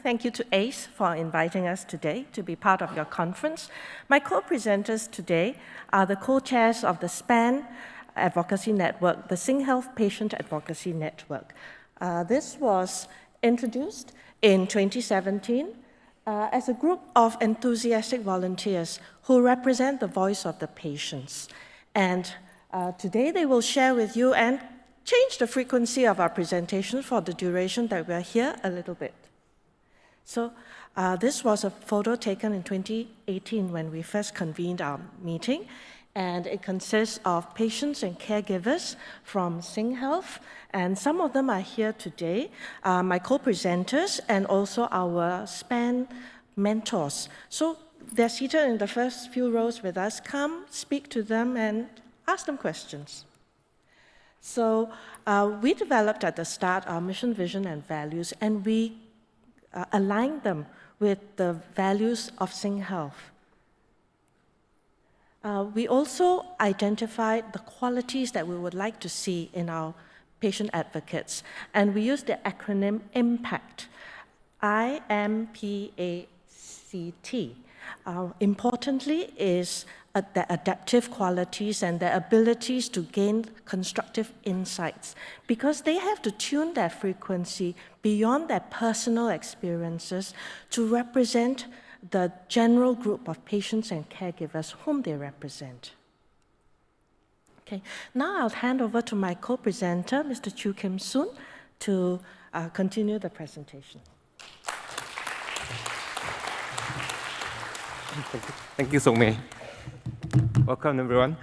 Thank you to ACE for inviting us today to be part of your conference. My co-presenters today are the co-chairs of the SPAN Advocacy Network, the SingHealth Patient Advocacy Network. This was introduced in 2017 as a group of enthusiastic volunteers who represent the voice of the patients. And today they will share with you and change the frequency of our presentations for the duration that we're here a little bit. So this was a photo taken in 2018 when we first convened our meeting, and it consists of patients and caregivers from SingHealth, and some of them are here today, my co-presenters and also our SPAN mentors. So they're seated in the first few rows with us. Come, speak to them and ask them questions. So we developed at the start our mission, vision, and values, and we aligned them with the values of SingHealth. We also identified the qualities that we would like to see in our patient advocates, and we used the acronym IMPACT, I-M-P-A-C-T. Importantly is the adaptive qualities and their abilities to gain constructive insights, because they have to tune their frequency beyond their personal experiences to represent the general group of patients and caregivers whom they represent. Okay, now I'll hand over to my co-presenter, Mr. Chu Kim Soon, to continue the presentation. Thank you, Song Mei. Welcome, everyone.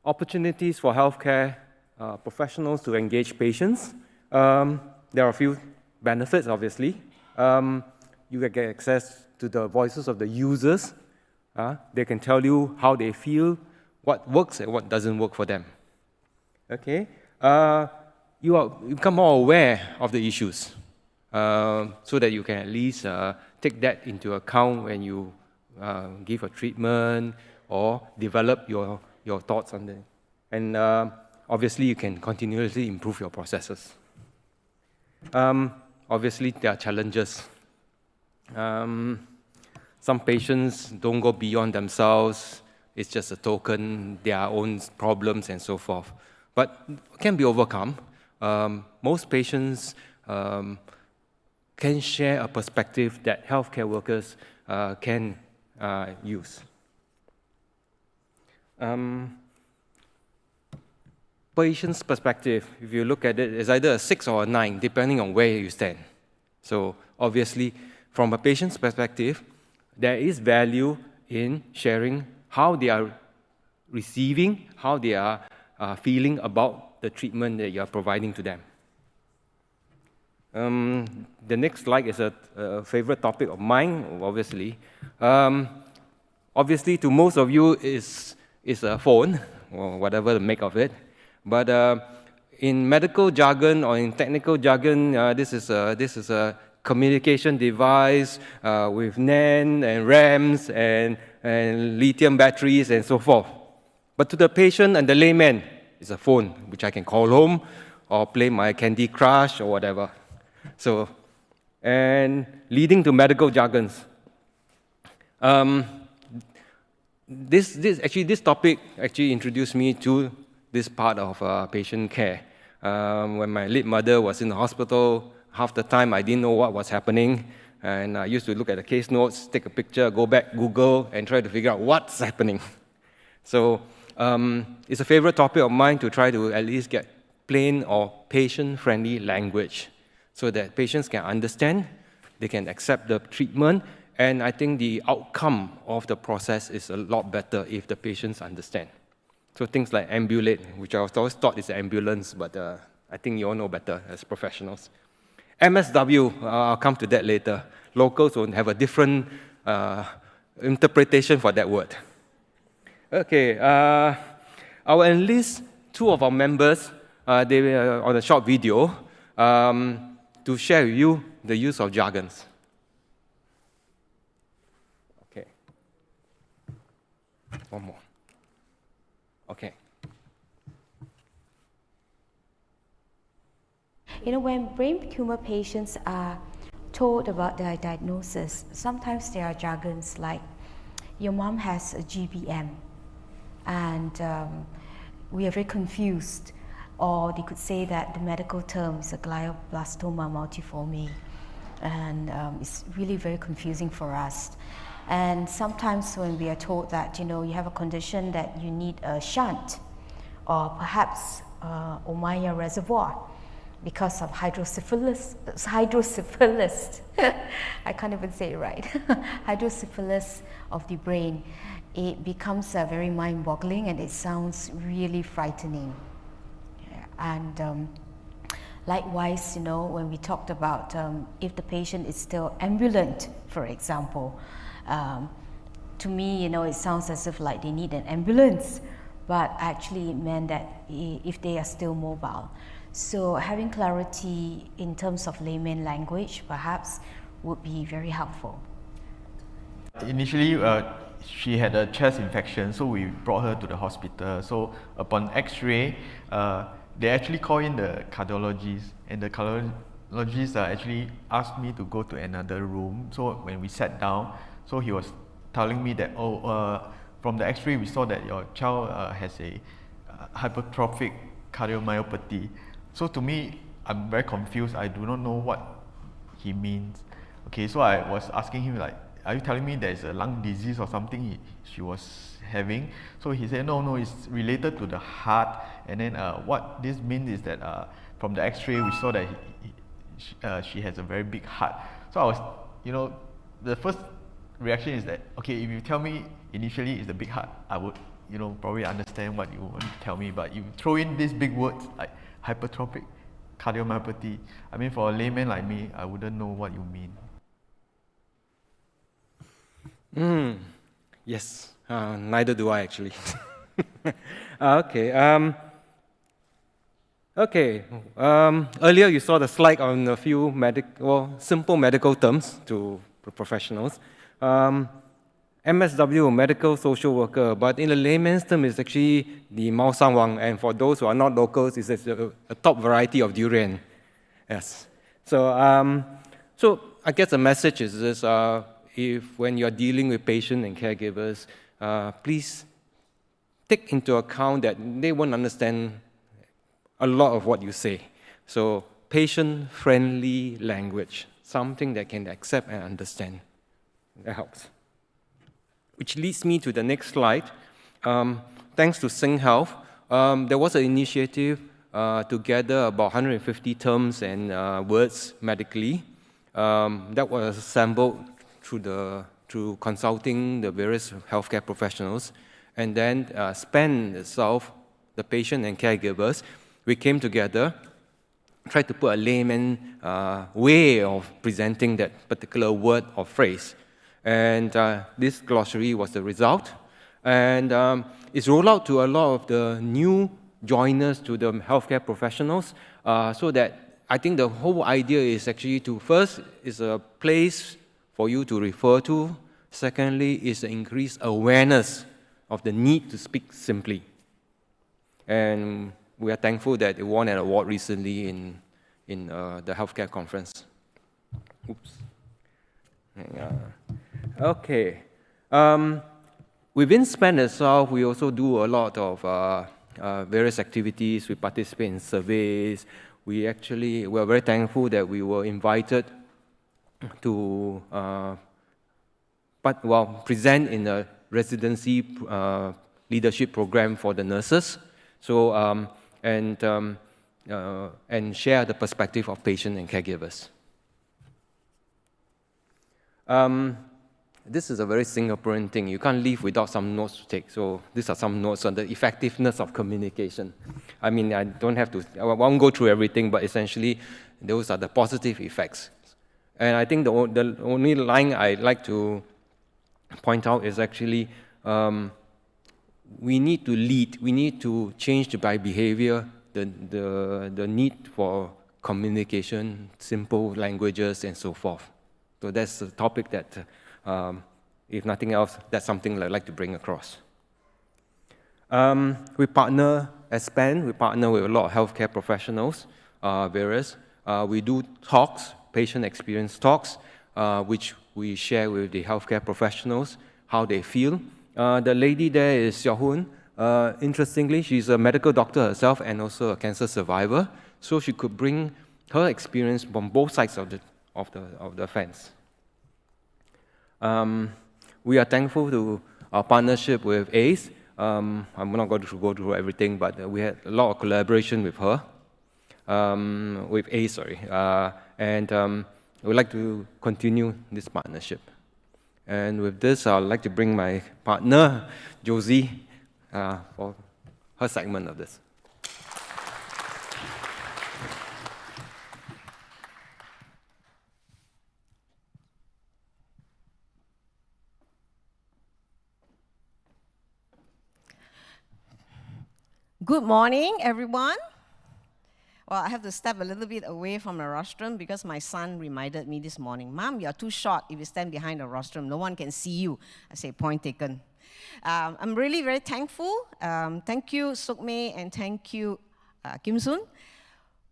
Opportunities for healthcare professionals to engage patients. There are a few benefits, obviously. You can get access to the voices of the users. They can tell you how they feel, what works and what doesn't work for them. Okay. You become more aware of the issues, so that you can at least take that into account when you give a treatment or develop your thoughts on it. And obviously, you can continuously improve your processes. Obviously, there are challenges. Some patients don't go beyond themselves. It's just a token, their own problems and so forth. But can be overcome. Most patients can share a perspective that healthcare workers can use. Patient's perspective, if you look at it, is either a 6 or a 9, depending on where you stand. So obviously, from a patient's perspective, there is value in sharing how they are receiving, how they are feeling about the treatment that you are providing to them. The next slide is a favorite topic of mine, obviously. Obviously, to most of you, is a phone, or whatever the make of it. But in medical jargon or in technical jargon, this is a communication device with NAND and RAMs and lithium batteries and so forth. But to the patient and the layman, it's a phone, which I can call home or play my Candy Crush or whatever. So, and leading to medical jargons. This topic actually introduced me to this part of patient care. When my late mother was in the hospital, half the time I didn't know what was happening, and I used to look at the case notes, take a picture, go back, Google, and try to figure out what's happening. So it's a favorite topic of mine to try to at least get plain or patient-friendly language so that patients can understand, they can accept the treatment, and I think the outcome of the process is a lot better if the patients understand. So things like ambulate, which I was always thought is an ambulance, but I think you all know better as professionals. MSW, I'll come to that later. Locals will have a different interpretation for that word. Okay, I'll enlist 2 of our members they were on a short video to share with you the use of jargons. Okay. One more. Okay. When brain tumor patients are told about their diagnosis, sometimes there are jargons like, your mom has a GBM, and we are very confused. Or they could say that the medical term is a glioblastoma multiforme, and it's really very confusing for us. And sometimes when we are told that, you have a condition that you need a shunt, or perhaps Ommaya reservoir, because of hydrocephalus, I can't even say it right, hydrocephalus of the brain, it becomes very mind-boggling, and it sounds really frightening. And likewise, when we talked about if the patient is still ambulant, for example, to me, it sounds as if like they need an ambulance, but actually it meant that if they are still mobile. So having clarity in terms of layman language perhaps would be very helpful. Initially, she had a chest infection, so we brought her to the hospital. So upon x-ray, they actually call in the cardiologist, and the cardiologist actually asked me to go to another room. So when we sat down, so he was telling me that, from the x-ray we saw that your child has a hypertrophic cardiomyopathy. So to me, I'm very confused. I do not know what he means. Okay, so I was asking him like, are you telling me there's a lung disease or something she was having? So he said, no, it's related to the heart. And then what this means is that from the x-ray we saw that she has a very big heart. So I was, the first reaction is that, okay, if you tell me initially it's a big heart, I would, probably understand what you want to tell me. But you throw in these big words like hypertrophic cardiomyopathy, I mean, for a layman like me, I wouldn't know what you mean. Yes, neither do I actually. Okay. Earlier you saw the slide on a few simple medical terms to professionals. MSW, medical social worker, but in the layman's term, it's actually the Mao San Wang, and for those who are not locals, it's a top variety of durian. Yes. So I guess the message is this: if when you are dealing with patients and caregivers, please take into account that they won't understand a lot of what you say. So patient-friendly language, something that can accept and understand. That helps. Which leads me to the next slide. Thanks to SingHealth, there was an initiative to gather about 150 terms and words medically that was assembled through consulting the various healthcare professionals, and then SPAN itself, the patient and caregivers, we came together, tried to put a layman way of presenting that particular word or phrase. And this glossary was the result. And it's rolled out to a lot of the new joiners to the healthcare professionals, so that I think the whole idea is actually to, first, is a place for you to refer to. Secondly, is to increase awareness of the need to speak simply. And we are thankful that it won an award recently in the healthcare conference. Oops. Okay. Within SPAN itself, we also do a lot of various activities. We participate in surveys. We're very thankful that we were invited to present in a residency leadership program for the nurses. So and share the perspective of patients and caregivers. This is a very Singaporean thing. You can't leave without some notes to take. So these are some notes on the effectiveness of communication. I mean, I won't go through everything, but essentially, those are the positive effects. And I think the only line I'd like to point out is actually, we need to lead. We need to change by behavior the need for communication, simple languages, and so forth. So that's a topic that, if nothing else, that's something I'd like to bring across. We partner, as SPAN, we partner with a lot of healthcare professionals, various. We do talks, patient experience talks, which we share with the healthcare professionals, how they feel. The lady there is Xiao Hun. Interestingly, she's a medical doctor herself and also a cancer survivor, so she could bring her experience from both sides of the fence. We are thankful to our partnership with ACE. I'm not going to go through everything, but we had a lot of collaboration with her, with ACE, sorry. And we'd like to continue this partnership. And with this, I'd like to bring my partner, Josie, for her segment of this. Good morning, everyone. Well, I have to step a little bit away from the rostrum because my son reminded me this morning, Mom, you're too short if you stand behind the rostrum. No one can see you. I say, point taken. I'm really very thankful. Thank you, Sok Mei, and thank you, Kim Soon.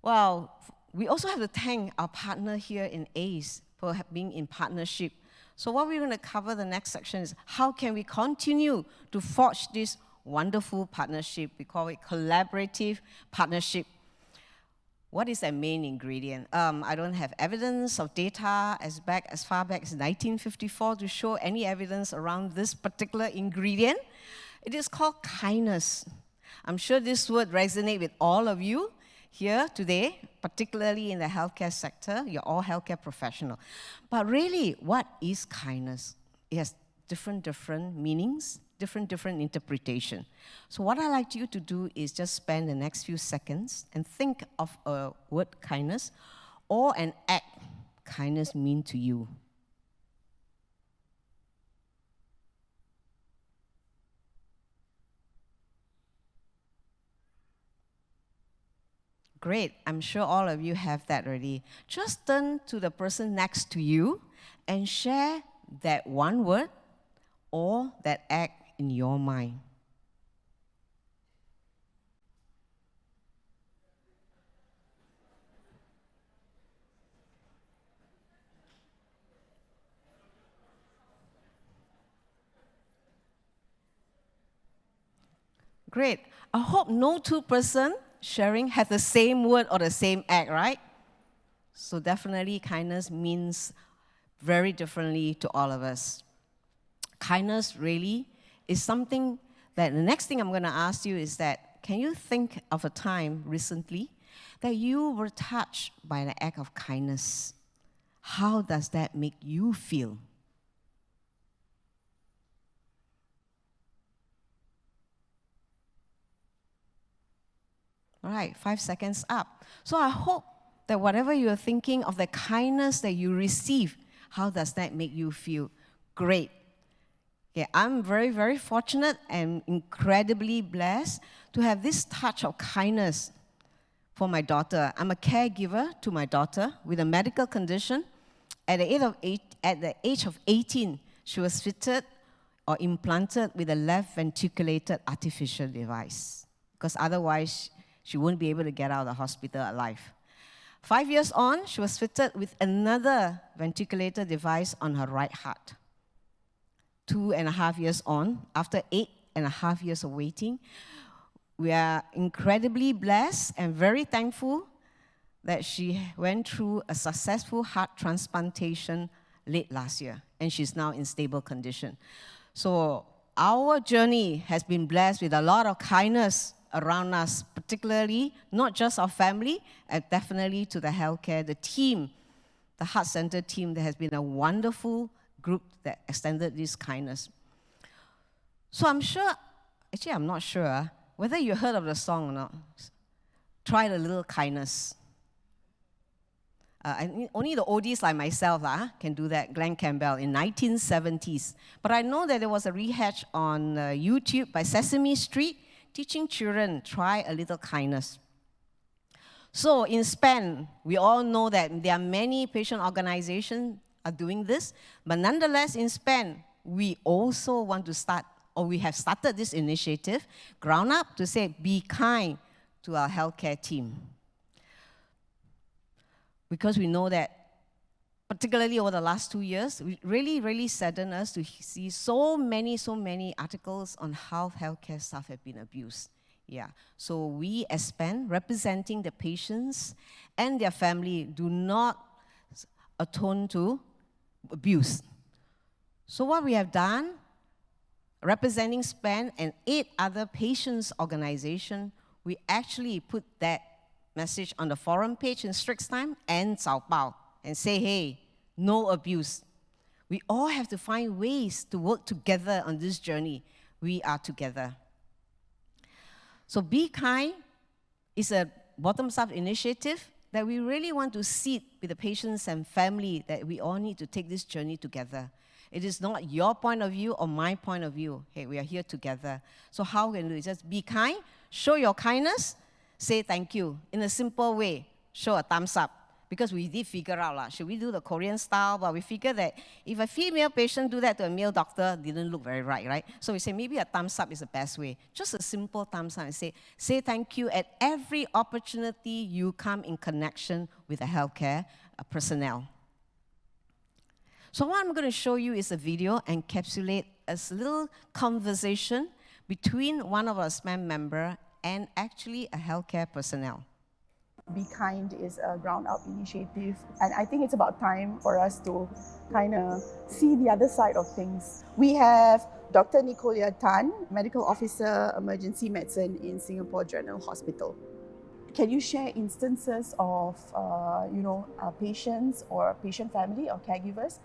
Well, we also have to thank our partner here in ACE for being in partnership. So what we're going to cover the next section is how can we continue to forge this wonderful partnership. We call it collaborative partnership. What is that main ingredient? I don't have evidence of data as far back as 1954 to show any evidence around this particular ingredient. It is called kindness. I'm sure this word resonates with all of you here today, particularly in the healthcare sector. You're all healthcare professionals. But really, what is kindness? It has different meanings, different interpretation. So what I'd like you to do is just spend the next few seconds and think of a word kindness or an act kindness mean to you. Great, I'm sure all of you have that already. Just turn to the person next to you and share that one word or that act in your mind. Great. I hope no two person sharing have the same word or the same act, right? So definitely kindness means very differently to all of us. Kindness really is something that the next thing I'm going to ask you is that, can you think of a time recently that you were touched by an act of kindness? How does that make you feel? All right, 5 seconds up. So I hope that whatever you're thinking of the kindness that you receive, how does that make you feel? Great. Okay, I'm very fortunate and incredibly blessed to have this touch of kindness for my daughter. I'm a caregiver to my daughter with a medical condition. At the age of 18, she was fitted or implanted with a left ventriculated artificial device because otherwise she wouldn't be able to get out of the hospital alive. 5 years on, she was fitted with another ventriculated device on her right heart. 2.5 years on, after 8.5 years of waiting, we are incredibly blessed and very thankful that she went through a successful heart transplantation late last year, and she's now in stable condition. So our journey has been blessed with a lot of kindness around us, particularly not just our family, and definitely to the healthcare, the team, the heart center team. There has been a wonderful group that extended this kindness. So I'm not sure whether you heard of the song or not. Try a little kindness. Only the oldies like myself can do that, Glenn Campbell, in 1970s. But I know that there was a rehash on YouTube by Sesame Street, teaching children, try a little kindness. So in SPAN, we all know that there are many patient organizations are doing this, but nonetheless in SPAN, we also want to start, or we have started this initiative, ground up, to say, be kind to our healthcare team. because we know that, particularly over the last 2 years, it really, really saddened us to see so many articles on how healthcare staff have been abused. Yeah, so we as SPAN, representing the patients and their family, do not atone to abuse. So what we have done, representing SPAN and 8 other patients' organizations, we actually put that message on the forum page in Straits Time and Sao Bao and say, hey, no abuse. We all have to find ways to work together on this journey. We are together. So Be Kind is a bottoms-up initiative that we really want to seed with the patients and family that we all need to take this journey together. It is not your point of view or my point of view. Hey, we are here together. So how can we do it? Just be kind, show your kindness, say thank you in a simple way, show a thumbs up. Because we did figure out, should we do the Korean style? But we figured that if a female patient do that to a male doctor, didn't look very right? So we say maybe a thumbs up is the best way. Just a simple thumbs up and say thank you at every opportunity you come in connection with the healthcare personnel. So what I'm going to show you is a video encapsulate a little conversation between one of our SPAN member and actually a healthcare personnel. Be Kind is a ground-up initiative, and I think it's about time for us to kind of see the other side of things. We have Dr. Nicolia Tan, Medical Officer, Emergency Medicine in Singapore General Hospital. Can you share instances of, patients or patient family or caregivers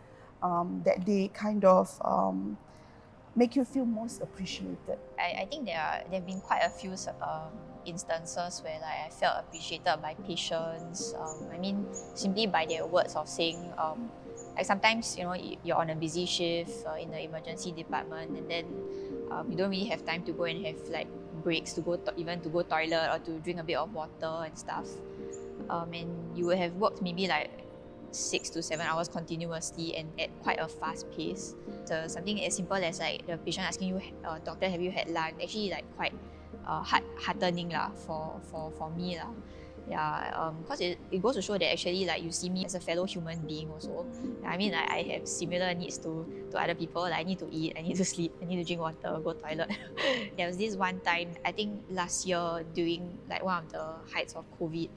that they kind of make you feel most appreciated? I think there have been quite a few instances where I felt appreciated by patients. Simply by their words of saying, sometimes you're on a busy shift in the emergency department, and then you don't really have time to go and have breaks to go even to go toilet or to drink a bit of water and stuff. And you would have worked maybe 6 to 7 hours continuously and at quite a fast pace. So something as simple as the patient asking you, doctor, have you had lunch? Actually quite heartening for me . Yeah, because it goes to show that actually you see me as a fellow human being also. I have similar needs to other people. I need to eat, I need to sleep, I need to drink water, go toilet. There was this one time, I think last year during one of the heights of COVID,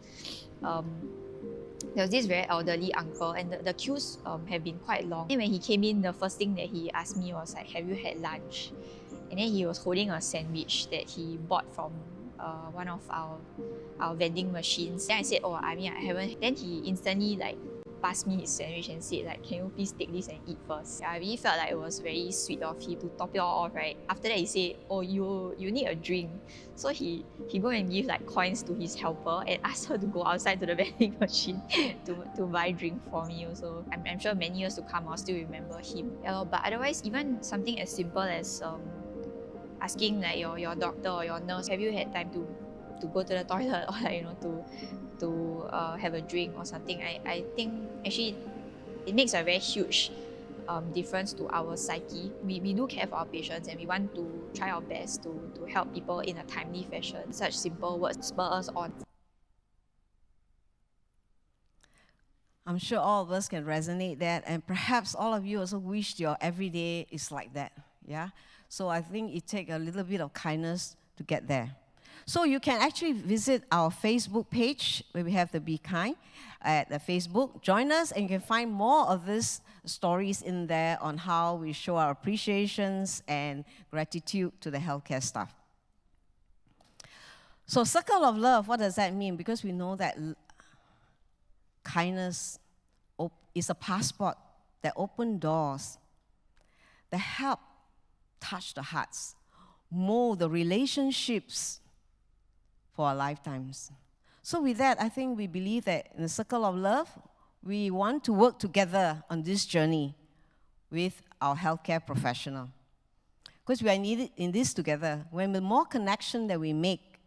there was this very elderly uncle, and the queues have been quite long. And when he came in, the first thing that he asked me was have you had lunch? And then he was holding a sandwich that he bought from one of our vending machines. Then I said, I haven't. Then he instantly passed me his sandwich and said can you please take this and eat first? Yeah, I really felt it was very sweet of him to top it all off, right? After that he said, you need a drink. So he go and give coins to his helper and ask her to go outside to the vending machine to buy drink for me also. I'm sure many years to come I'll still remember him. But otherwise, even something as simple as asking your doctor or your nurse, have you had time to go to the toilet or to have a drink or something. I think actually it makes a very huge difference to our psyche. We do care for our patients and we want to try our best to help people in a timely fashion. Such simple words spur us on. I'm sure all of us can resonate that, and perhaps all of you also wish your everyday is like that. Yeah. So I think it takes a little bit of kindness to get there. So you can actually visit our Facebook page where we have the Be Kind at the Facebook. Join us and you can find more of these stories in there on how we show our appreciations and gratitude to the healthcare staff. So circle of love, what does that mean? Because we know that kindness is a passport that opens doors, that help touch the hearts, mold the relationships for our lifetimes. So with that, I think we believe that in the circle of love, we want to work together on this journey with our healthcare professional. Because we are needed in this together. When the more connection that we make,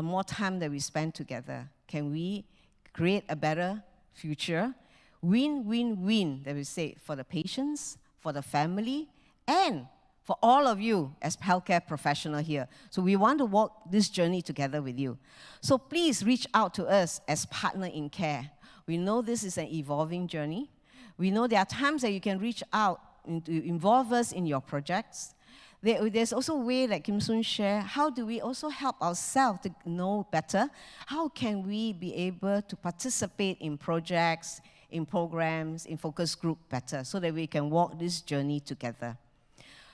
more time that we spend together, can we create a better future? Win, win, win, that we say, for the patients, for the family, and for all of you as healthcare professionals here. So we want to walk this journey together with you. So please reach out to us as partner in care. We know this is an evolving journey. We know there are times that you can reach out to involve us in your projects. There's also a way, like Kim Soon shared, how do we also help ourselves to know better? How can we be able to participate in projects, in programs, in focus group better, so that we can walk this journey together?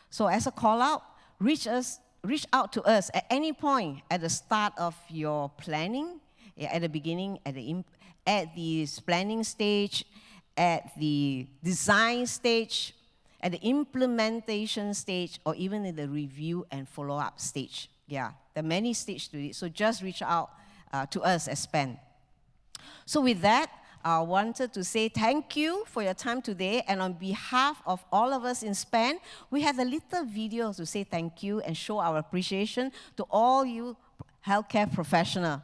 So as a call out, reach out to us at any point at the start of your planning, at the beginning, at the planning stage, at the design stage, at the implementation stage, or even in the review and follow-up stage. Yeah, there are many stages to it, so just reach out to us as SPAN. So with that, I wanted to say thank you for your time today, and on behalf of all of us in SPAN, we have a little video to say thank you and show our appreciation to all you healthcare professionals.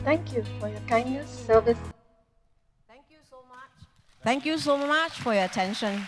Thank you for your kindness, service. Thank you so much. Thank you so much for your attention.